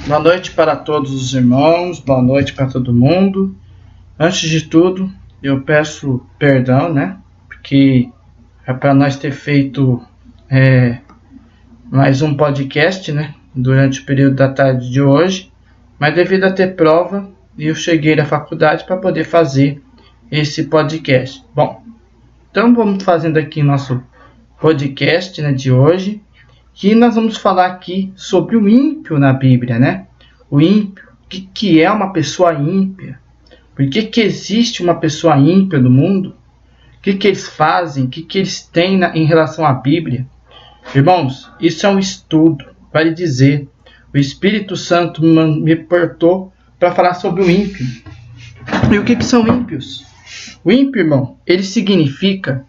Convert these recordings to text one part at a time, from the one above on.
Boa noite para todos os irmãos, boa noite para todo mundo. Antes de tudo, eu peço perdão, porque é para nós ter feito mais um podcast, durante o período da tarde de hoje, mas devido a ter prova, eu cheguei na faculdade para poder fazer esse podcast. Bom, então vamos fazendo aqui nosso podcast, de hoje, que nós vamos falar aqui sobre o ímpio na Bíblia, O ímpio, o que é uma pessoa ímpia? Por que existe uma pessoa ímpia no mundo? O que eles fazem? O que eles têm em relação à Bíblia? Irmãos, isso é um estudo, vale dizer. O Espírito Santo me portou para falar sobre o ímpio. E o que são ímpios? O ímpio, irmão, ele significa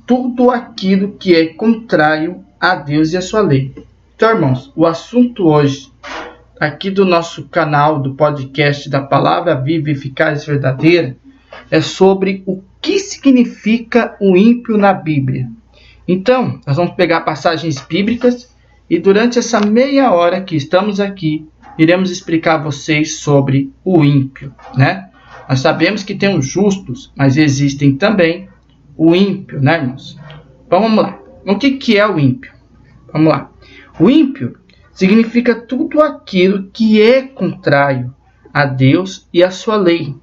tudo aquilo que é contrário a Deus e a sua lei. Então, irmãos, o assunto hoje, aqui do nosso canal, do podcast da Palavra Viva, Eficaz e Verdadeira, é sobre o que significa o ímpio na Bíblia. Então, nós vamos pegar passagens bíblicas e durante essa meia hora que estamos aqui, iremos explicar a vocês sobre o ímpio, Nós sabemos que tem os justos, mas existem também o ímpio, irmãos? Então, vamos lá. O que é o ímpio? Vamos lá. O ímpio significa tudo aquilo que é contrário a Deus e a sua lei.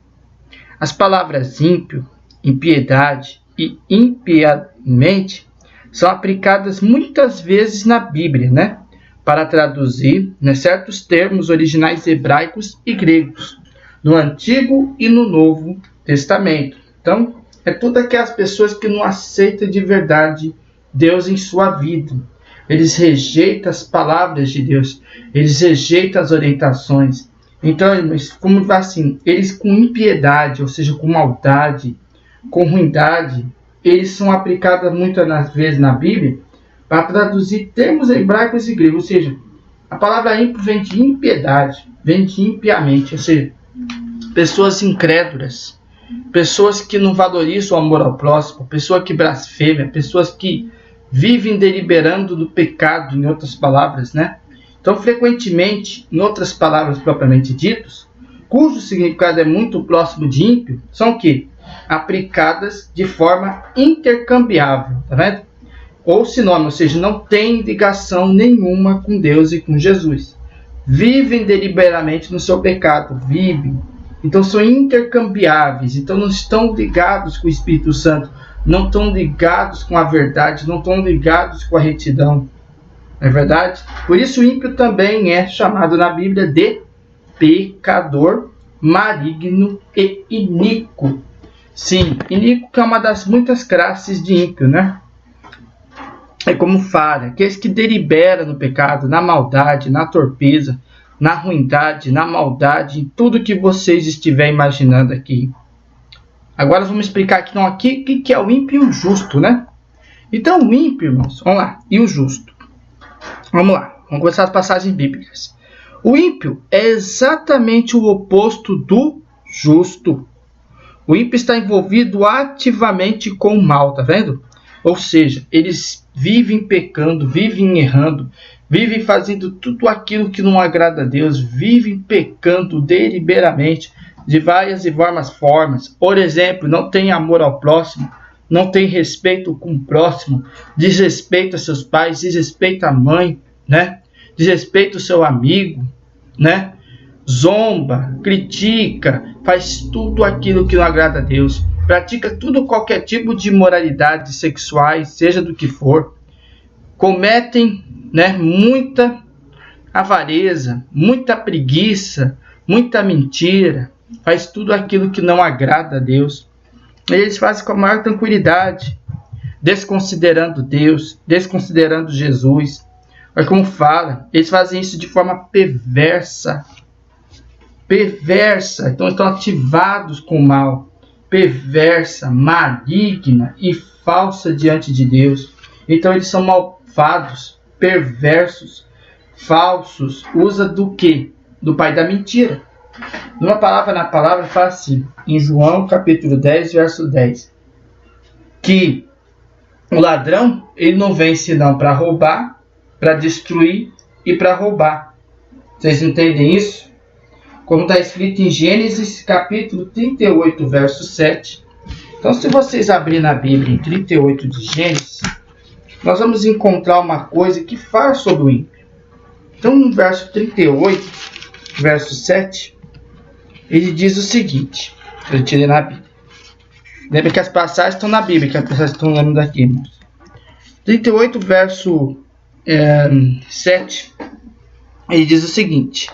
As palavras ímpio, impiedade e impiamente são aplicadas muitas vezes na Bíblia, para traduzir certos termos originais hebraicos e gregos, no Antigo e no Novo Testamento. Então, é tudo aquelas pessoas que não aceitam de verdade Deus em sua vida. Eles rejeitam as palavras de Deus. Eles rejeitam as orientações. Então, como assim? Eles com impiedade, ou seja, com maldade, com ruindade, eles são aplicados muitas vezes na Bíblia para traduzir termos hebraicos e gregos. Ou seja, a palavra ímpio vem de impiedade, vem de impiamente, ou seja, pessoas incrédulas. Pessoas que não valorizam o amor ao próximo, pessoas que blasfemam, pessoas que vivem deliberando do pecado, em outras palavras, Então, frequentemente, em outras palavras propriamente ditas, cujo significado é muito próximo de ímpio, são o quê? Aplicadas de forma intercambiável, tá vendo? Ou sinônimo, ou seja, não tem ligação nenhuma com Deus e com Jesus. Vivem deliberadamente no seu pecado, vivem. Então são intercambiáveis, então não estão ligados com o Espírito Santo, não estão ligados com a verdade, não estão ligados com a retidão. Não é verdade? Por isso o ímpio também é chamado na Bíblia de pecador, maligno e iníquo. Sim, iníquo que é uma das muitas classes de ímpio, É como falha, aqueles que deliberam no pecado, na maldade, na torpeza, na ruindade, na maldade, em tudo que vocês estiverem imaginando aqui. Agora vamos explicar aqui o que é o ímpio e o justo, Então o ímpio, irmãos, vamos lá, e o justo. Vamos lá, vamos começar as passagens bíblicas. O ímpio é exatamente o oposto do justo. O ímpio está envolvido ativamente com o mal, tá vendo? Ou seja, eles vivem pecando, vivem errando, vivem fazendo tudo aquilo que não agrada a Deus, vivem pecando deliberadamente, de várias e várias formas. Por exemplo, não tem amor ao próximo, não tem respeito com o próximo, desrespeita seus pais, desrespeita a mãe, desrespeita o seu amigo, Zomba, critica, faz tudo aquilo que não agrada a Deus, pratica qualquer tipo de imoralidades sexuais, seja do que for, cometem muita avareza, muita preguiça, muita mentira, faz tudo aquilo que não agrada a Deus. Eles fazem com a maior tranquilidade, desconsiderando Deus, desconsiderando Jesus. Mas como fala, eles fazem isso de forma perversa, então estão ativados com o mal, perversa, maligna e falsa diante de Deus. Então eles são malvados, perversos, falsos. Usa do quê? Do pai da mentira. Na palavra fala assim, em João capítulo 10, verso 10, que o ladrão, ele não vem senão para roubar, para destruir e para roubar. Vocês entendem isso? Como está escrito em Gênesis capítulo 38, verso 7. Então, se vocês abrirem na Bíblia em 38 de Gênesis, nós vamos encontrar uma coisa que fala sobre o ímpio. Então, no verso 38, verso 7, ele diz o seguinte, eu tirei na Bíblia. Lembra que as passagens estão na Bíblia, que as passagens estão lendo daqui, irmãos. 38, verso 7, ele diz o seguinte,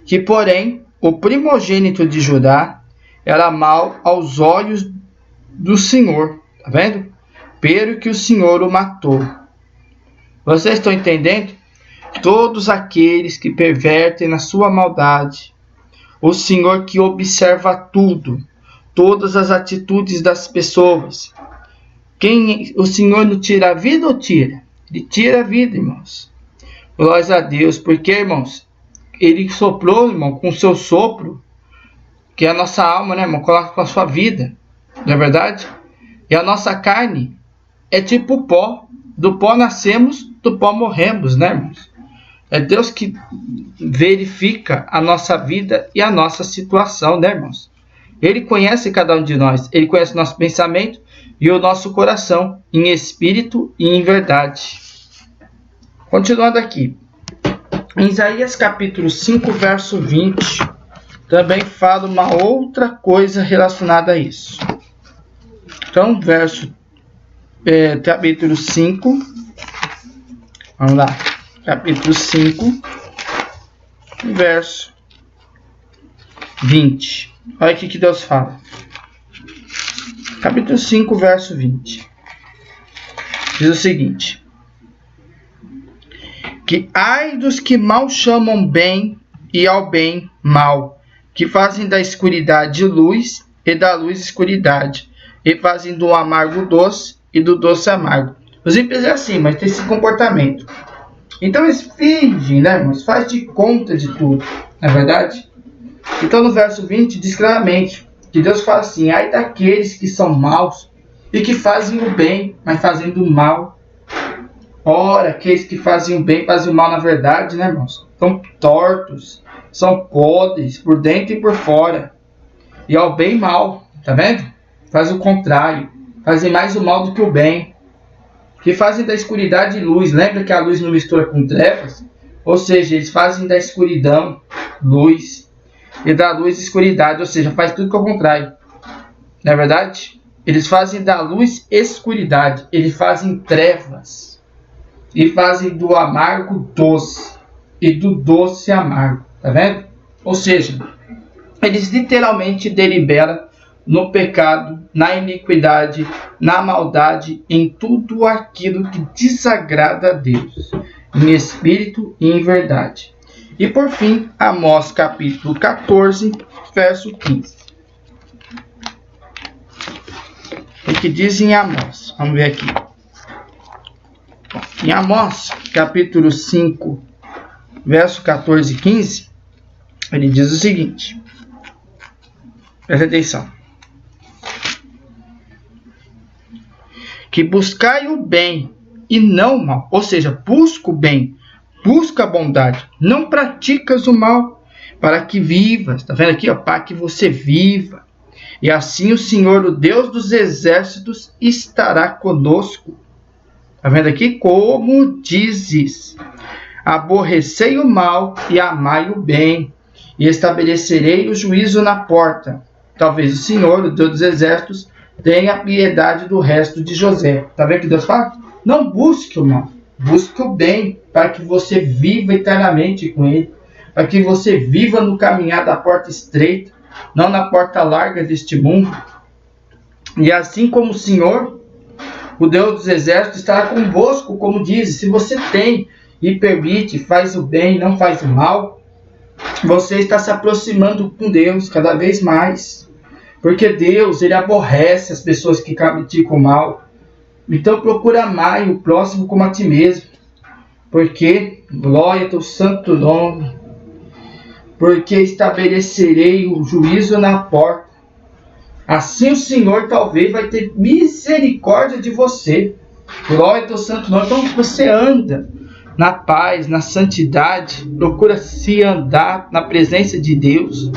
que porém, o primogênito de Judá era mau aos olhos do Senhor, tá vendo? Pero que o Senhor o matou. Vocês estão entendendo? Todos aqueles que pervertem na sua maldade, o Senhor que observa tudo, todas as atitudes das pessoas. O Senhor não tira a vida ou tira? Ele tira a vida, irmãos. Glória a Deus, porque, irmãos, Ele soprou, irmão, com o seu sopro, que é a nossa alma, né, irmão? Coloca com a sua vida, não é verdade? E a nossa carne é tipo pó. Do pó nascemos, do pó morremos, né, irmãos? É Deus que verifica a nossa vida e a nossa situação, né, irmãos? Ele conhece cada um de nós. Ele conhece o nosso pensamento e o nosso coração, em espírito e em verdade. Continuando aqui. Em Isaías capítulo 5, verso 20, também fala uma outra coisa relacionada a isso. Então, capítulo 5, vamos lá, capítulo 5, verso 20. Olha o que Deus fala. Capítulo 5, verso 20. Diz o seguinte, que ai dos que mal chamam bem e ao bem mal, que fazem da escuridade luz e da luz escuridade, e fazem do amargo doce e do doce amargo. Os ímpios é assim, mas tem esse comportamento. Então eles fingem, né, irmãos? Faz de conta de tudo, não é verdade? Então no verso 20 diz claramente que Deus fala assim, ai daqueles que são maus e que fazem o bem, mas fazendo o mal. Ora, aqueles que fazem o bem fazem o mal na verdade, né, irmãos? São tortos, são podres por dentro e por fora. E ao bem mal, tá vendo? Faz o contrário, fazem mais o mal do que o bem. Que fazem da escuridade luz. Lembra que a luz não mistura com trevas? Ou seja, eles fazem da escuridão luz e da luz escuridade, ou seja, faz tudo ao contrário. Não é verdade? Eles fazem da luz escuridade, eles fazem trevas e fazem do amargo doce e do doce amargo, tá vendo? Ou seja, eles literalmente deliberam no pecado, na iniquidade, na maldade, em tudo aquilo que desagrada a Deus, em espírito e em verdade. E por fim, Amós capítulo 14, verso 15. O que diz em Amós? Vamos ver aqui. Em Amós capítulo 5, verso 14 e 15, ele diz o seguinte. Presta atenção. Que buscai o bem e não o mal. Ou seja, busca o bem, busca a bondade, não praticas o mal, para que vivas. Está vendo aqui? Ó, para que você viva. E assim o Senhor, o Deus dos exércitos, estará conosco. Está vendo aqui? Como dizes, aborrecei o mal e amai o bem, e estabelecerei o juízo na porta. Talvez o Senhor, o Deus dos exércitos, tenha piedade do resto de José. Está vendo o que Deus fala? Não busque o mal, busque o bem, para que você viva eternamente com Ele, para que você viva no caminhar da porta estreita, não na porta larga deste mundo. E assim como o Senhor, o Deus dos exércitos, estará convosco, como diz, se você tem e permite, faz o bem, não faz o mal, você está se aproximando com Deus cada vez mais. Porque Deus, Ele aborrece as pessoas que praticam o mal. Então procura amar o próximo como a ti mesmo. Porque, glória ao teu santo nome, porque estabelecerei o juízo na porta. Assim o Senhor talvez vai ter misericórdia de você. Glória ao teu santo nome. Então você anda na paz, na santidade, procura se andar na presença de Deus,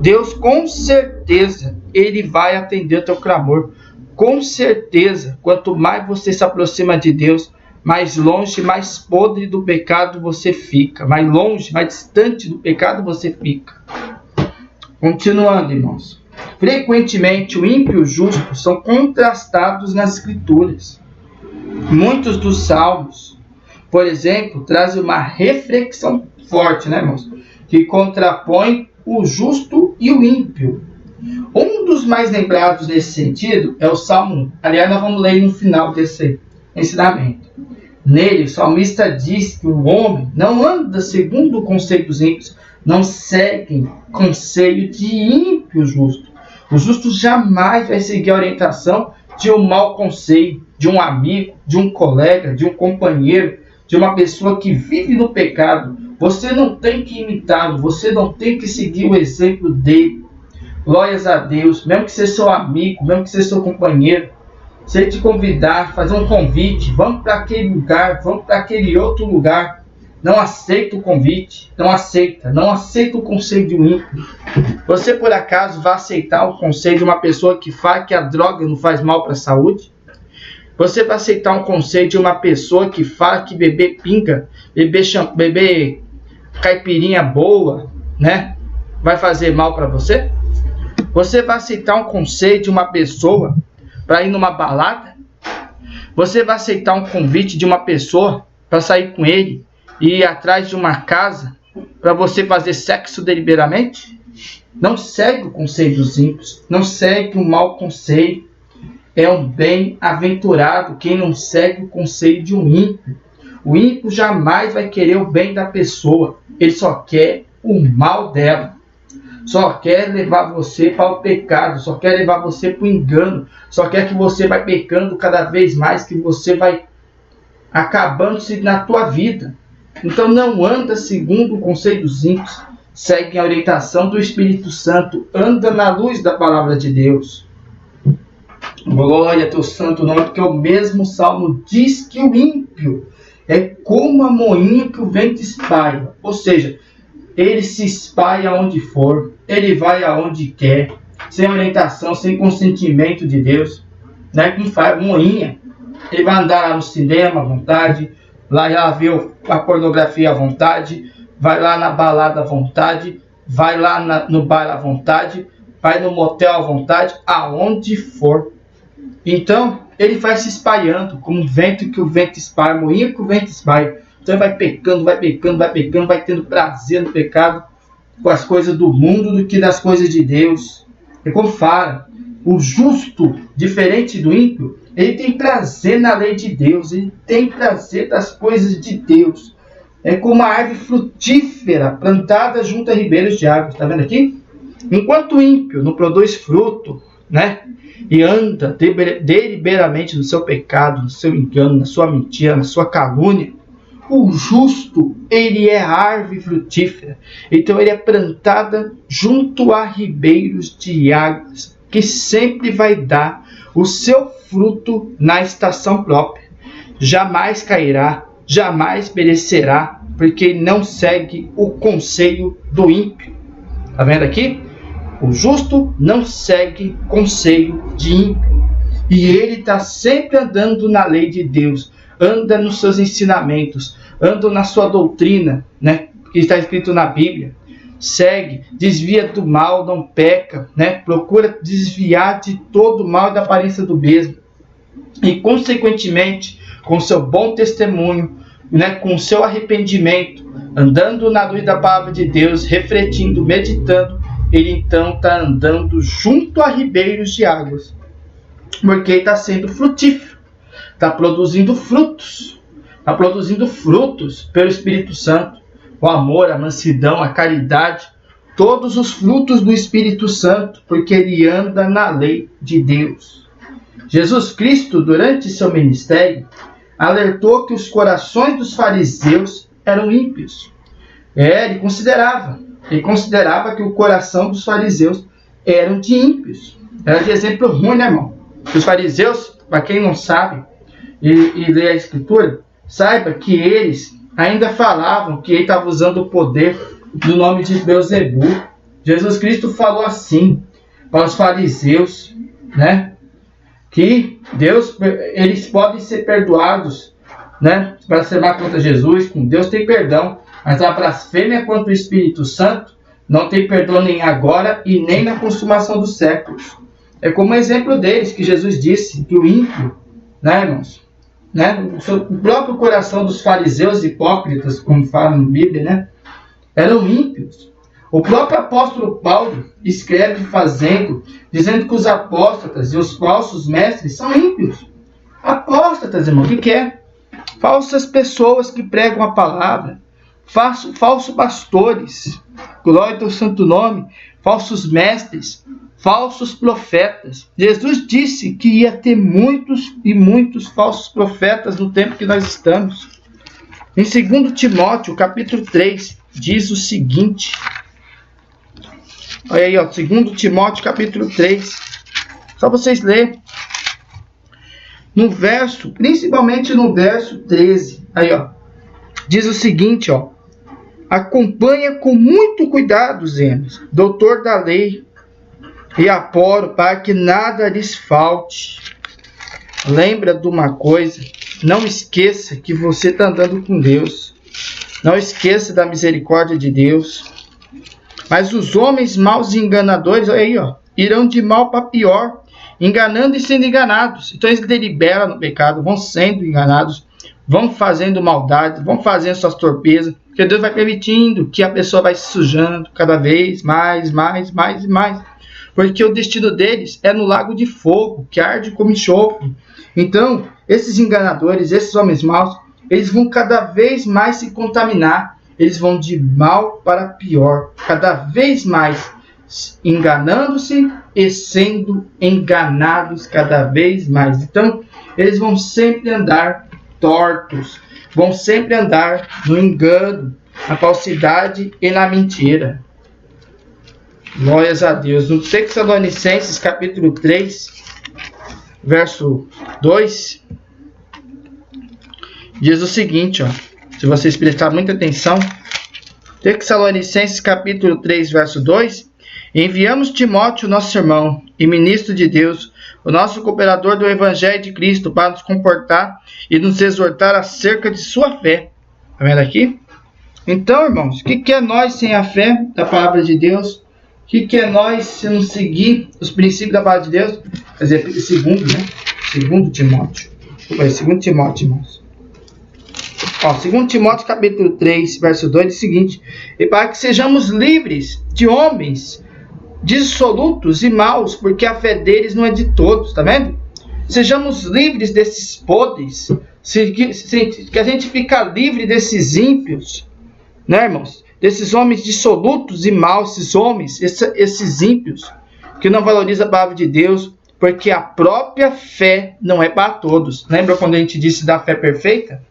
Deus com certeza, Ele vai atender o teu clamor. Com certeza, quanto mais você se aproxima de Deus, mais longe, mais podre do pecado você fica. Mais longe, mais distante do pecado você fica. Continuando, irmãos. Frequentemente, o ímpio e o justo são contrastados nas Escrituras. Muitos dos salmos, por exemplo, trazem uma reflexão forte, né, irmãos? Que contrapõe o justo e o ímpio. Um dos mais lembrados nesse sentido é o Salmo 1. Aliás, nós vamos ler no final desse ensinamento. Nele, o salmista diz que o homem não anda segundo o conselho dos ímpios, não segue conselho de ímpio justo. O justo jamais vai seguir a orientação de um mau conselho, de um amigo, de um colega, de um companheiro, de uma pessoa que vive no pecado. Você não tem que imitá-lo, você não tem que seguir o exemplo dele. Glórias a Deus, mesmo que seja seu amigo, mesmo que seja seu companheiro, se ele te convidar, fazer um convite, vamos para aquele lugar, vamos para aquele outro lugar, não aceita o convite, não aceita o conselho de um ímpio. Você por acaso vai aceitar o conselho de uma pessoa que fala que a droga não faz mal para a saúde? Você vai aceitar um conselho de uma pessoa que fala que beber pinga, beber caipirinha boa, né, vai fazer mal para você? Você vai aceitar um conselho de uma pessoa para ir numa balada? Você vai aceitar um convite de uma pessoa para sair com ele e ir atrás de uma casa para você fazer sexo deliberadamente? Não segue o conselho dos ímpios, não segue o mau conselho. É um bem-aventurado quem não segue o conselho de um ímpio. O ímpio jamais vai querer o bem da pessoa, ele só quer o mal dela. Só quer levar você para o pecado, só quer levar você para o engano, só quer que você vai pecando cada vez mais, que você vai acabando-se na tua vida. Então não anda segundo o conselho dos ímpios, segue a orientação do Espírito Santo, anda na luz da palavra de Deus. Glória a teu santo nome, porque o mesmo Salmo diz que o ímpio é como a moinha que o vento espalha, ou seja, ele se espalha aonde for, ele vai aonde quer, sem orientação, sem consentimento de Deus, né? Como faz moinha, ele vai andar lá no cinema à vontade, lá ver a pornografia à vontade, vai lá na balada à vontade, vai lá no bar à vontade, vai no motel à vontade, aonde for. Então, ele vai se espalhando, como o vento que o vento espalha, moinha que o vento espalha. Então ele vai pecando, vai tendo prazer no pecado, com as coisas do mundo do que das coisas de Deus. E como fala, o justo, diferente do ímpio, ele tem prazer na lei de Deus, ele tem prazer das coisas de Deus. É como uma árvore frutífera plantada junto a ribeiros de água. Está vendo aqui? Enquanto o ímpio não produz fruto, né? E anda deliberadamente no seu pecado, no seu engano, na sua mentira, na sua calúnia, o justo, ele é árvore frutífera. Então ele é plantada junto a ribeiros de águas, que sempre vai dar o seu fruto na estação própria. Jamais cairá, jamais perecerá, porque ele não segue o conselho do ímpio. Está vendo aqui? O justo não segue conselho de ímpio. E ele está sempre andando na lei de Deus, anda nos seus ensinamentos, anda na sua doutrina, né, que está escrito na Bíblia. Segue, desvia do mal, não peca, né, procura desviar de todo o mal e da aparência do mesmo. E, consequentemente, com seu bom testemunho, né, com o seu arrependimento, andando na luz da palavra de Deus, refletindo, meditando, ele então está andando junto a ribeiros de águas, porque ele está sendo frutífero, está produzindo frutos pelo Espírito Santo, o amor, a mansidão, a caridade, todos os frutos do Espírito Santo, porque ele anda na lei de Deus. Jesus Cristo, durante seu ministério, alertou que os corações dos fariseus eram ímpios. Ele considerava que o coração dos fariseus eram de ímpios. Era de exemplo ruim, né, irmão? Os fariseus, para quem não sabe e lê a Escritura, saiba que eles ainda falavam que ele estava usando o poder do nome de Beelzebu. Jesus Cristo falou assim para os fariseus, né? Que eles podem ser perdoados, né? Blasfemar contra Jesus, com Deus tem perdão, mas a blasfêmia contra o Espírito Santo não tem perdão nem agora e nem na consumação dos séculos. É como exemplo deles que Jesus disse que o ímpio, né, irmãos, né, o próprio coração dos fariseus hipócritas, como fala na Bíblia, né, eram ímpios. O próprio apóstolo Paulo escreve dizendo que os apóstatas e os falsos mestres são ímpios. Apóstatas, irmão, o que é? Falsas pessoas que pregam a palavra, falsos pastores, glória ao santo nome, falsos mestres, falsos profetas. Jesus disse que ia ter muitos e muitos falsos profetas no tempo que nós estamos. Em 2 Timóteo, capítulo 3, diz o seguinte. Olha aí, ó, 2 Timóteo, capítulo 3. Só vocês lerem. Principalmente no verso 13. Aí, ó. Diz o seguinte, ó. Acompanha com muito cuidado, Zenas, doutor da lei, e aporo para que nada lhes falte. Lembra de uma coisa, não esqueça que você está andando com Deus. Não esqueça da misericórdia de Deus. Mas os homens maus e enganadores, olha aí, ó, irão de mal para pior, enganando e sendo enganados. Então eles deliberam no pecado, vão sendo enganados, vão fazendo maldade, vão fazendo suas torpezas, porque Deus vai permitindo que a pessoa vai se sujando cada vez mais. Porque o destino deles é no lago de fogo, que arde como enxofre. Então, esses enganadores, esses homens maus, eles vão cada vez mais se contaminar. Eles vão de mal para pior, cada vez mais enganando-se e sendo enganados cada vez mais. Então, eles vão sempre andar tortos, vão sempre andar no engano, na falsidade e na mentira. Glórias a Deus. No Tessalonicenses, capítulo 3, verso 2, diz o seguinte, ó. Se vocês prestarem muita atenção, Tessalonicenses capítulo 3, verso 2, enviamos Timóteo, nosso irmão e ministro de Deus, o nosso cooperador do Evangelho de Cristo, para nos comportar e nos exortar acerca de sua fé. Está vendo aqui? Então, irmãos, o que é nós sem a fé da palavra de Deus? O que é nós se não seguir os princípios da palavra de Deus? Quer dizer, segundo Timóteo. Segundo Timóteo, irmãos. Ó, 2 Timóteo capítulo 3, verso 2, diz o seguinte: e para que sejamos livres de homens dissolutos e maus, porque a fé deles não é de todos, tá vendo? Sejamos livres desses podres, que a gente fica livre desses ímpios, né, irmãos? Desses homens dissolutos e maus, esses ímpios, que não valorizam a palavra de Deus, porque a própria fé não é para todos. Lembra quando a gente disse da fé perfeita?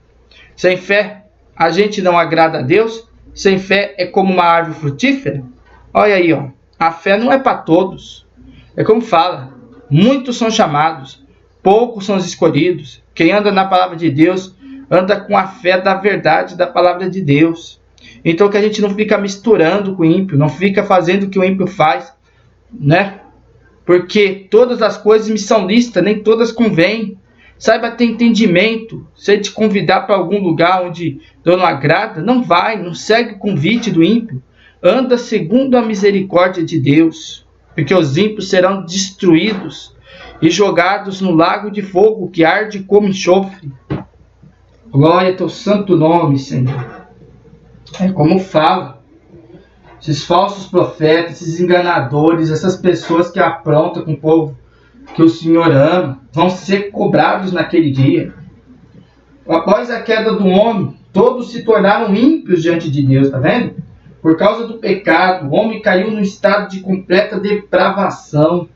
Sem fé, a gente não agrada a Deus. Sem fé é como uma árvore frutífera. Olha aí, ó. A fé não é para todos. É como fala. Muitos são chamados, poucos são os escolhidos. Quem anda na palavra de Deus, anda com a fé da verdade da palavra de Deus. Então que a gente não fica misturando com o ímpio, não fica fazendo o que o ímpio faz, né? Porque todas as coisas me são lícitas, nem todas convêm. Saiba ter entendimento. Se ele te convidar para algum lugar onde Deus não agrada, não vai, não segue o convite do ímpio. Anda segundo a misericórdia de Deus, porque os ímpios serão destruídos e jogados no lago de fogo que arde como enxofre. Glória ao teu santo nome, Senhor. É como fala. Esses falsos profetas, esses enganadores, essas pessoas que aprontam com o povo que o Senhor ama, vão ser cobrados naquele dia. Após a queda do homem, todos se tornaram ímpios diante de Deus, tá vendo? Por causa do pecado, o homem caiu num estado de completa depravação.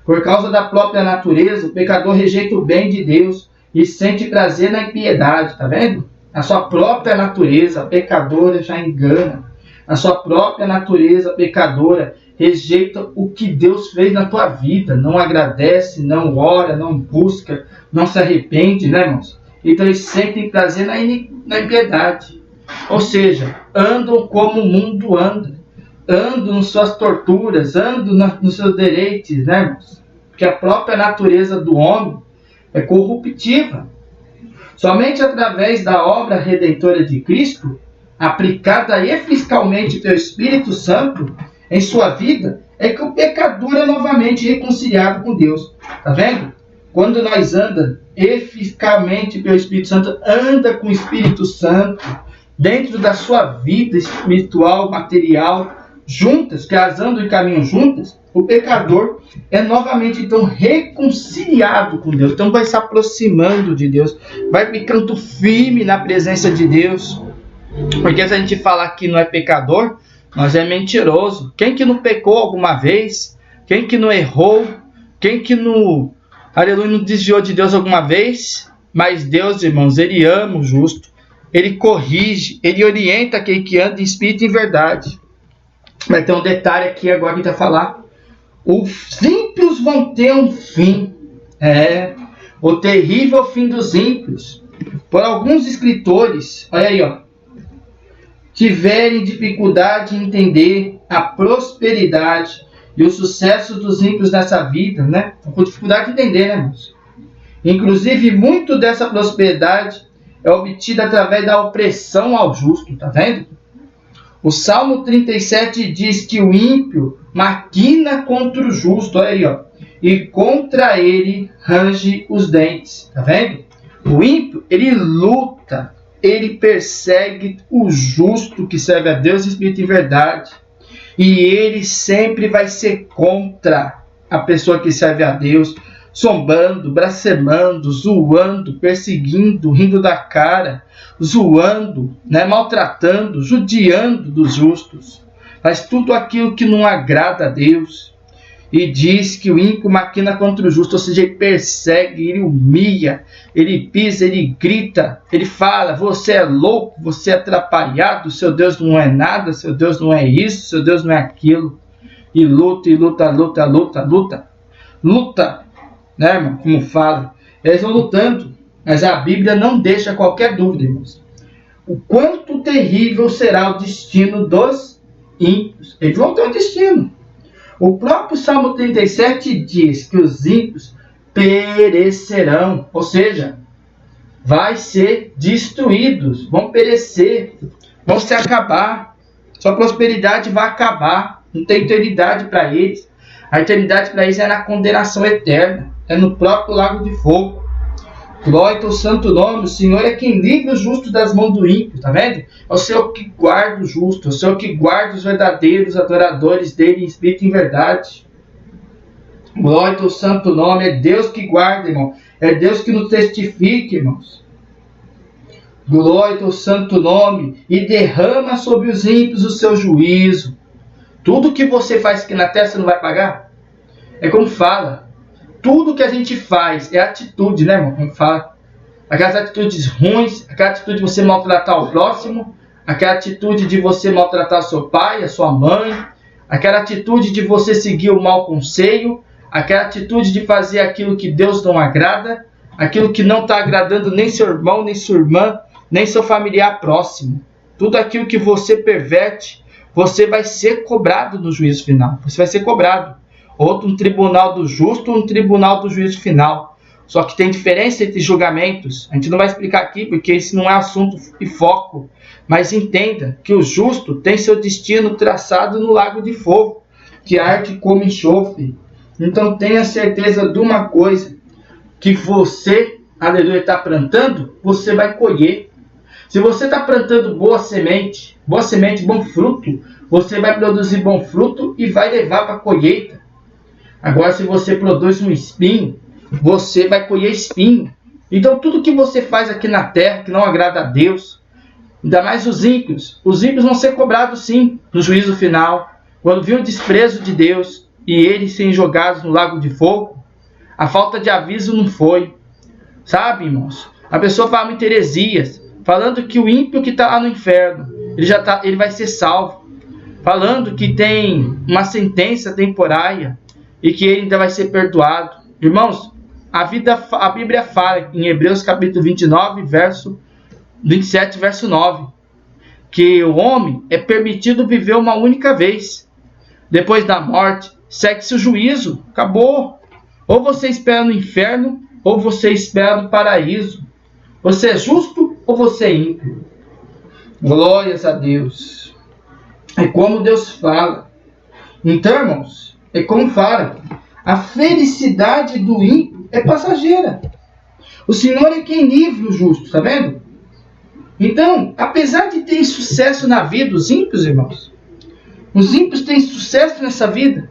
Por causa da própria natureza, o pecador rejeita o bem de Deus e sente prazer na impiedade, tá vendo? A sua própria natureza pecadora já engana. A sua própria natureza pecadora rejeita o que Deus fez na tua vida, não agradece, não ora, não busca, não se arrepende, né, irmãos? Então eles sentem prazer na impiedade. Ou seja, andam como o mundo anda. Andam nas suas torturas, andam nos seus deleites, né, irmãos? Porque a própria natureza do homem é corruptiva. Somente através da obra redentora de Cristo, aplicada eficazmente pelo Espírito Santo em sua vida, é que o pecador é novamente reconciliado com Deus. Tá vendo? Quando nós andamos eficazmente pelo Espírito Santo, anda com o Espírito Santo dentro da sua vida espiritual, material, juntas, que elas andam e caminham juntas, o pecador é novamente então reconciliado com Deus. Então vai se aproximando de Deus, vai ficando firme na presença de Deus. Porque se a gente falar que não é pecador, nós é mentiroso. Quem que não pecou alguma vez? Quem que não errou? Quem que não, aleluia, não desviou de Deus alguma vez? Mas Deus, irmãos, Ele ama o justo. Ele corrige, Ele orienta aquele que anda em espírito e em verdade. Vai ter um detalhe aqui agora que a gente vai falar. Os ímpios vão ter um fim. O terrível fim dos ímpios. Por alguns escritores, olha aí, ó, tiverem dificuldade em entender a prosperidade e o sucesso dos ímpios nessa vida, né? Com dificuldade de entender, né, irmãos? Inclusive, muito dessa prosperidade é obtida através da opressão ao justo, tá vendo? O Salmo 37 diz que o ímpio maquina contra o justo, olha aí, ó, e contra ele range os dentes, tá vendo? O ímpio, ele luta, ele persegue o justo que serve a Deus em espírito e verdade, e ele sempre vai ser contra a pessoa que serve a Deus, zombando, blasfemando, zoando, perseguindo, rindo da cara, zoando, né, maltratando, judiando dos justos. Faz tudo aquilo que não agrada a Deus. E diz que o ímpio maquina contra o justo, ou seja, ele persegue, ele humilha, ele pisa, ele grita, ele fala, você é louco, você é atrapalhado, seu Deus não é nada, seu Deus não é isso, seu Deus não é aquilo. E luta, e luta, luta, luta, luta. Luta, né, irmão? Como fala. Eles vão lutando, mas a Bíblia não deixa qualquer dúvida, irmãos. O quanto terrível será o destino dos ímpios. Eles vão ter um destino. O próprio Salmo 37 diz que os ímpios perecerão, ou seja, vai ser destruídos, vão perecer, vão se acabar. Sua prosperidade vai acabar, não tem eternidade para eles. A eternidade para eles é na condenação eterna, é no próprio lago de fogo. Glória ao santo nome, o Senhor é quem livra o justo das mãos do ímpio, tá vendo? É o Senhor que guarda o justo, é o Senhor que guarda os verdadeiros adoradores dele em espírito e em verdade. Glória ao santo nome, é Deus que guarda, irmão. É Deus que nos testifica, irmãos. Glória ao santo nome, e derrama sobre os ímpios o seu juízo. Tudo que você faz aqui na terra, você não vai pagar? É como fala. Tudo que a gente faz é atitude, né, irmão? Como fala. Aquelas atitudes ruins, aquela atitude de você maltratar o próximo, aquela atitude de você maltratar seu pai, a sua mãe, aquela atitude de você seguir o mau conselho, aquela atitude de fazer aquilo que Deus não agrada, aquilo que não está agradando nem seu irmão, nem sua irmã, nem seu familiar próximo. Tudo aquilo que você perverte, você vai ser cobrado no juízo final. Você vai ser cobrado. Outro um tribunal do justo, um tribunal do juízo final. Só que tem diferença entre julgamentos. A gente não vai explicar aqui, porque esse não é assunto e foco. Mas entenda que o justo tem seu destino traçado no lago de fogo, que arde como enxofre. Então tenha certeza de uma coisa, que você, aleluia, está plantando, você vai colher. Se você está plantando boa semente, bom fruto, você vai produzir bom fruto e vai levar para a colheita. Agora, se você produz um espinho, você vai colher espinho. Então, tudo que você faz aqui na terra, que não agrada a Deus, ainda mais os ímpios vão ser cobrados sim, no juízo final. Quando vir o desprezo de Deus e eles serem jogados no lago de fogo, a falta de aviso não foi. Sabe, irmãos? A pessoa fala muitas heresias, falando que o ímpio que está lá no inferno, ele vai ser salvo. Falando que tem uma sentença temporária e que ele ainda vai ser perdoado. Irmãos, a Bíblia fala em Hebreus capítulo 29, verso 27, verso 9, que o homem é permitido viver uma única vez. Depois da morte, segue-se o juízo. Acabou. Ou você espera no inferno, ou você espera no paraíso. Você é justo ou você é ímpio? Glórias a Deus. É como Deus fala. Então, irmãos, é como fala. A felicidade do ímpio é passageira. O Senhor é quem livra o justo, está vendo? Então, apesar de ter sucesso na vida os ímpios, irmãos, os ímpios têm sucesso nessa vida.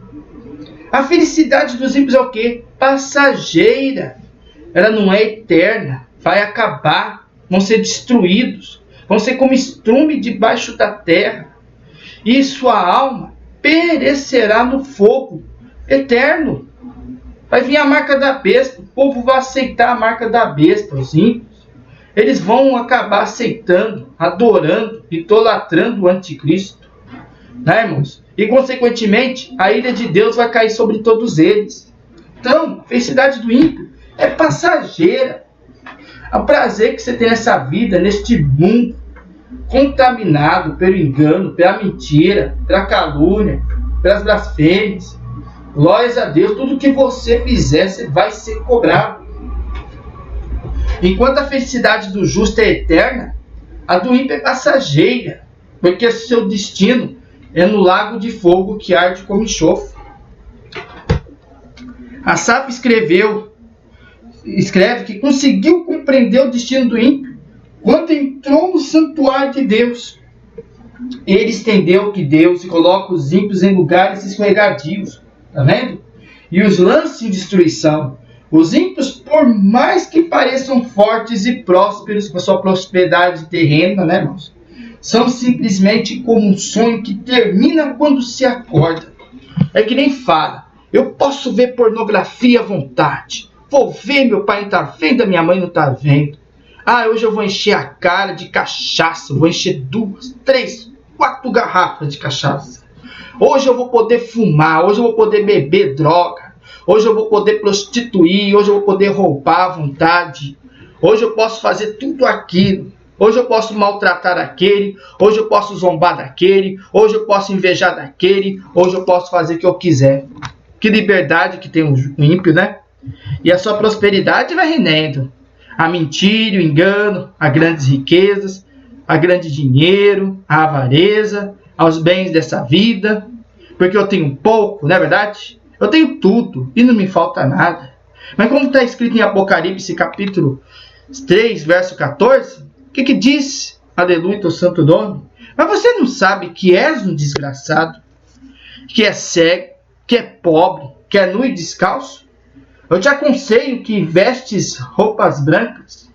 A felicidade dos ímpios é o quê? Passageira. Ela não é eterna. Vai acabar. Vão ser destruídos. Vão ser como estrume debaixo da terra. E sua alma perecerá no fogo eterno. Vai vir a marca da besta. O povo vai aceitar a marca da besta, os ímpios. Eles vão acabar aceitando, adorando, idolatrando o anticristo. Né, irmãos? E, consequentemente, a ira de Deus vai cair sobre todos eles. Então, a felicidade do ímpio é passageira. O prazer que você tem nessa vida, neste mundo, contaminado pelo engano, pela mentira, pela calúnia, pelas blasfêmias. Glórias a Deus, tudo que você fizer vai ser cobrado. Enquanto a felicidade do justo é eterna, a do ímpio é passageira, porque seu destino é no lago de fogo que arde como enxofre. Asaf escreve que conseguiu compreender o destino do ímpio quando entrou no santuário de Deus. Ele entendeu que Deus coloca os ímpios em lugares escorregadios, tá vendo? E os lança em destruição. Os ímpios, por mais que pareçam fortes e prósperos com a sua prosperidade terrena, né, irmãos? São simplesmente como um sonho que termina quando se acorda. É que nem fala. Eu posso ver pornografia à vontade. Vou ver, meu pai não está vendo, a minha mãe não está vendo. Ah, hoje eu vou encher a cara de cachaça. Vou encher 2, 3, 4 garrafas de cachaça. Hoje eu vou poder fumar. Hoje eu vou poder beber droga. Hoje eu vou poder prostituir. Hoje eu vou poder roubar à vontade. Hoje eu posso fazer tudo aquilo. Hoje eu posso maltratar aquele. Hoje eu posso zombar daquele. Hoje eu posso invejar daquele. Hoje eu posso fazer o que eu quiser. Que liberdade que tem o ímpio, né? E a sua prosperidade vai rendendo. A mentira, o engano, a grandes riquezas, a grande dinheiro, a avareza, aos bens dessa vida. Porque eu tenho pouco, não é verdade? Eu tenho tudo e não me falta nada. Mas como está escrito em Apocalipse capítulo 3, verso 14, o que diz? Aleluia, teu santo nome. Mas você não sabe que és um desgraçado, que é cego, que é pobre, que é nu e descalço? Eu te aconselho que vestes roupas brancas,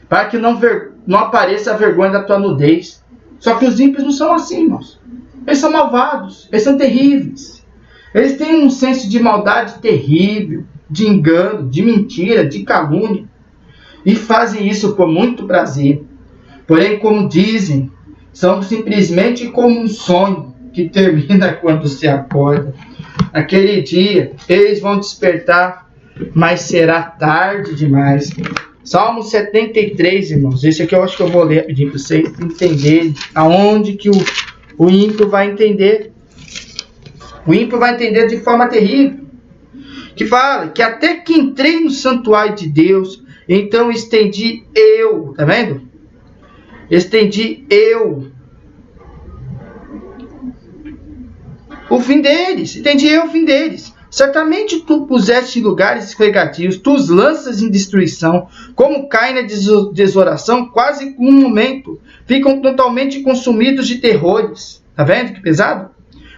para que não apareça a vergonha da tua nudez. Só que os ímpios não são assim, irmãos. Eles são malvados, eles são terríveis. Eles têm um senso de maldade terrível, de engano, de mentira, de calúnia. E fazem isso por muito prazer. Porém, como dizem, são simplesmente como um sonho que termina quando se acorda. Aquele dia, eles vão despertar, mas será tarde demais. Salmo 73, irmãos. Esse aqui eu acho que eu vou ler rapidinho para vocês entenderem aonde que o ímpio vai entender. O ímpio vai entender de forma terrível. Que fala que até que entrei no santuário de Deus, então estendi eu, tá vendo? Estendi eu o fim deles. Entendi eu o fim deles. Certamente tu puseste em lugares escorregadios, tu os lanças em destruição, como caem na desolação, quase com um momento, ficam totalmente consumidos de terrores. Tá vendo que pesado?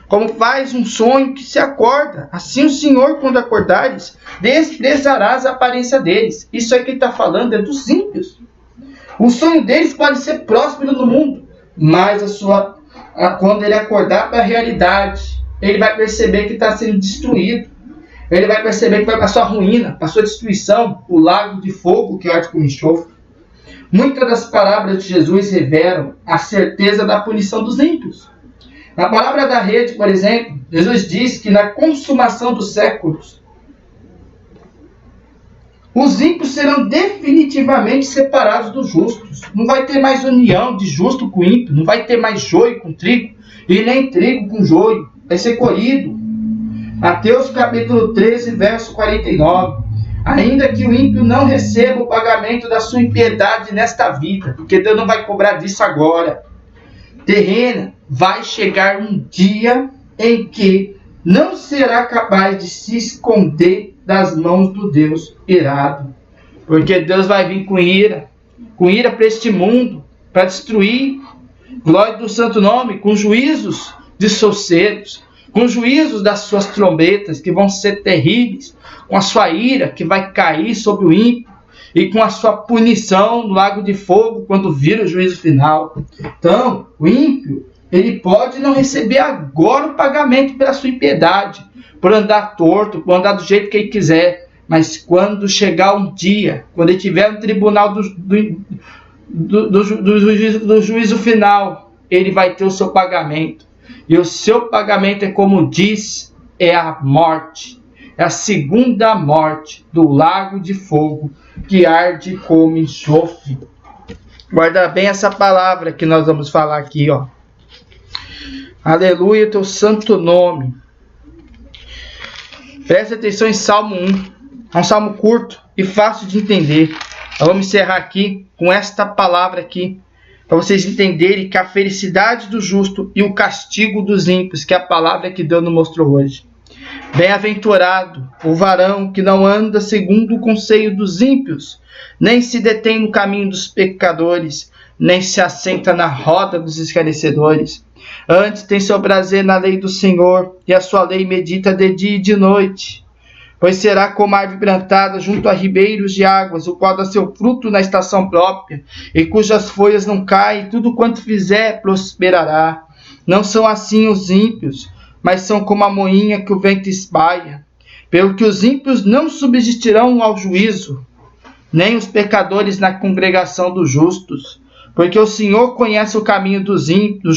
Como faz um sonho que se acorda, assim o Senhor, quando acordares, desprezarás a aparência deles. Isso aí que ele está falando é dos ímpios. O sonho deles pode ser próspero no mundo, mas quando ele acordar para a realidade, ele vai perceber que está sendo destruído. Ele vai perceber que vai para a sua ruína, para a sua destruição, o lago de fogo que arde com enxofre. Muitas das palavras de Jesus revelam a certeza da punição dos ímpios. Na palavra da rede, por exemplo, Jesus diz que na consumação dos séculos, Os ímpios serão definitivamente separados dos justos. Não vai ter mais união de justo com ímpio. Não vai ter mais joio com trigo. E nem trigo com joio. Vai ser colhido. Mateus capítulo 13, verso 49. Ainda que o ímpio não receba o pagamento da sua impiedade nesta vida. Porque Deus não vai cobrar disso agora. Terrena, vai chegar um dia em que não será capaz de se esconder das mãos do Deus irado. Porque Deus vai vir com ira para este mundo, para destruir. Glória do santo nome, com juízos de seus cedos, com juízos das suas trombetas, que vão ser terríveis, com a sua ira que vai cair sobre o ímpio, e com a sua punição no lago de fogo, quando vir o juízo final. Então, o ímpio, ele pode não receber agora o pagamento pela sua impiedade, por andar torto, por andar do jeito que ele quiser, mas quando chegar um dia, quando ele estiver no tribunal do juízo final, ele vai ter o seu pagamento. E o seu pagamento é como diz, é a morte. É a segunda morte do lago de fogo que arde como enxofre. Guarda bem essa palavra que nós vamos falar aqui, ó. Aleluia, teu santo nome. Preste atenção em Salmo 1. É um salmo curto e fácil de entender. Nós vamos encerrar aqui com esta palavra aqui, para vocês entenderem que a felicidade do justo e o castigo dos ímpios, que é a palavra que Deus nos mostrou hoje. Bem-aventurado o varão que não anda segundo o conselho dos ímpios, nem se detém no caminho dos pecadores, nem se assenta na roda dos escarnecedores. Antes tem seu prazer na lei do Senhor, e a sua lei medita de dia e de noite. Pois será como a árvore plantada junto a ribeiros de águas, o qual dá seu fruto na estação própria, e cujas folhas não caem, tudo quanto fizer prosperará. Não são assim os ímpios, mas são como a moinha que o vento espalha. Pelo que os ímpios não subsistirão ao juízo, nem os pecadores na congregação dos justos. Porque o Senhor conhece o caminho dos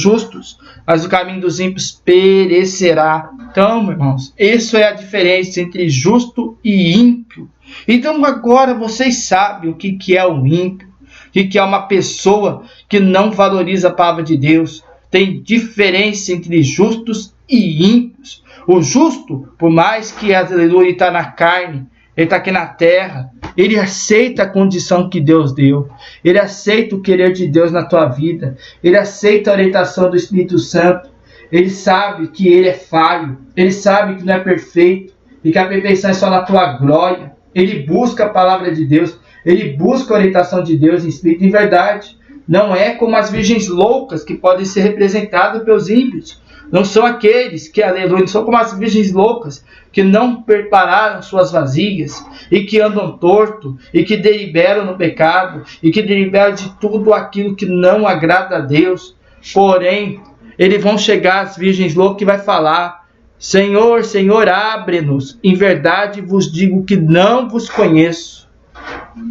justos, mas o caminho dos ímpios perecerá. Então, irmãos, isso é a diferença entre justo e ímpio. Então, agora vocês sabem o que é o ímpio, o que é uma pessoa que não valoriza a palavra de Deus. Tem diferença entre justos e ímpios. O justo, por mais que, aleluia, ele está na carne, ele está aqui na terra, ele aceita a condição que Deus deu. Ele aceita o querer de Deus na tua vida. Ele aceita a orientação do Espírito Santo. Ele sabe que ele é falho. Ele sabe que não é perfeito. E que a perfeição é só na tua glória. Ele busca a palavra de Deus. Ele busca a orientação de Deus em espírito e em verdade. Não é como as virgens loucas que podem ser representadas pelos ímpios. Não são aqueles que, aleluia, não são como as virgens loucas, que não prepararam suas vasilhas, e que andam torto, e que deliberam no pecado, e que deliberam de tudo aquilo que não agrada a Deus. Porém, eles vão chegar às virgens loucas que vai falar: Senhor, Senhor, abre-nos, em verdade vos digo que não vos conheço.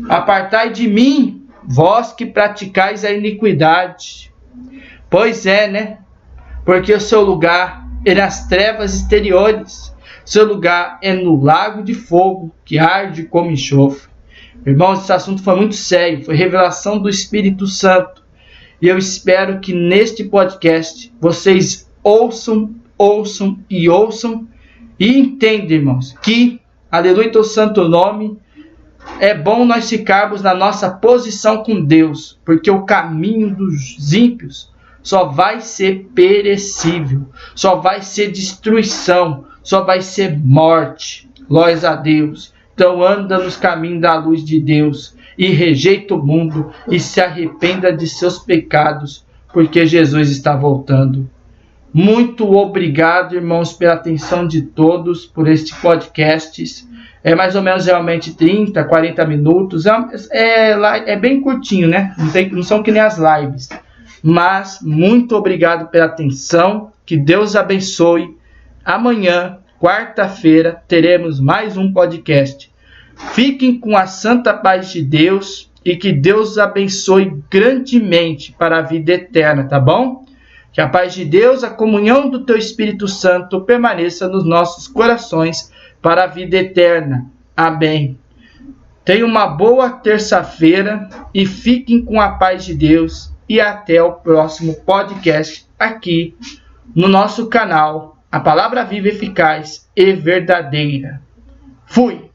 Apartai de mim, vós que praticais a iniquidade. Pois é, né? Porque o seu lugar é nas trevas exteriores. Seu lugar é no lago de fogo, que arde como enxofre. Irmãos, esse assunto foi muito sério. Foi revelação do Espírito Santo. E eu espero que neste podcast vocês ouçam e entendam, irmãos, que, aleluia, teu santo nome, é bom nós ficarmos na nossa posição com Deus, porque o caminho dos ímpios só vai ser perecível, só vai ser destruição, só vai ser morte. Glórias a Deus. Então anda nos caminhos da luz de Deus e rejeita o mundo e se arrependa de seus pecados, porque Jesus está voltando. Muito obrigado, irmãos, pela atenção de todos por este podcast. É mais ou menos realmente 30, 40 minutos. É bem curtinho, né? Não são que nem as lives. Mas muito obrigado pela atenção. Que Deus abençoe. Amanhã, quarta-feira, teremos mais um podcast. Fiquem com a santa paz de Deus e que Deus abençoe grandemente para a vida eterna, tá bom? Que a paz de Deus, a comunhão do teu Espírito Santo permaneça nos nossos corações para a vida eterna. Amém. Tenham uma boa terça-feira e fiquem com a paz de Deus. E até o próximo podcast aqui no nosso canal, A Palavra Viva, Eficaz e Verdadeira. Fui!